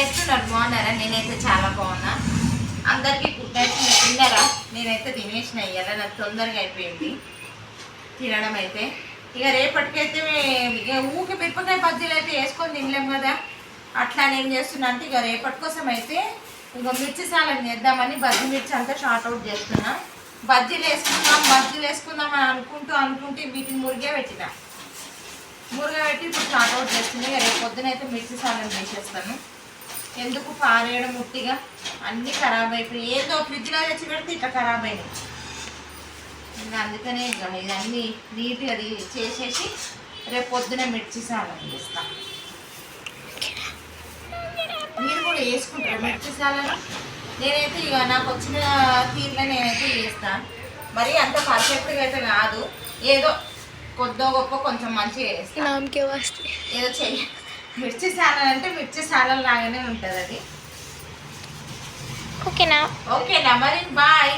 ఎట్లున్నారు? బాగున్నారా? నేనైతే చాలా బాగున్నా. అందరికీ గుడ్ నైట్. తిన్నారా? నేనైతే తినేసిన. ఇయ్యాల నాకు తొందరగా అయిపోయింది తినడం అయితే. ఇక రేపటికైతే ఇక ఊకి మిరపకాయ బజ్జీలు అయితే వేసుకొని తినలేము కదా. అట్లా నేను చేస్తున్నా అంటే ఇక రేపటి కోసం అయితే ఇక మిర్చి సాలం చేద్దామని బజ్జీ మిర్చి అంతా షార్ట్ అవుట్ చేస్తున్నా. బజ్జీలు వేసుకుందాం అని అనుకుంటూ వీటిని మురిగే పెట్టి ఇప్పుడు షార్ట్ అవుట్ చేస్తుంది. ఇక రేపు పొద్దున అయితే మిర్చి సాలం చేసేస్తాను. ఎందుకు పారేయడం ముట్టిగా అన్నీ ఖరాబ్ అయిపోయి ఏదో ఫ్రిడ్జ్లో తెచ్చి పెడితే ఇట్లా ఖరాబ్ అయినాయి. ఇంకా అందుకనే ఇవన్నీ నీట్గా చేసేసి రేపు పొద్దున మిర్చి సాలం చేస్తాను. మీరు కూడా వేసుకుంటారు మిర్చి సాలను? నేనైతే ఇక నాకు వచ్చిన తీరులో నేనైతే చేస్తాను. మరి అంత పర్ఫెక్ట్గా అయితే కాదు, ఏదో కొద్దో గొప్ప కొంచెం మంచిగా చేస్తాను. ఏదో చెయ్యి. మిర్చి సాలన్ అంటే మిర్చి సాలన్ లాగానే ఉంటుంది అది. ఓకేనా? మరి బాయ్.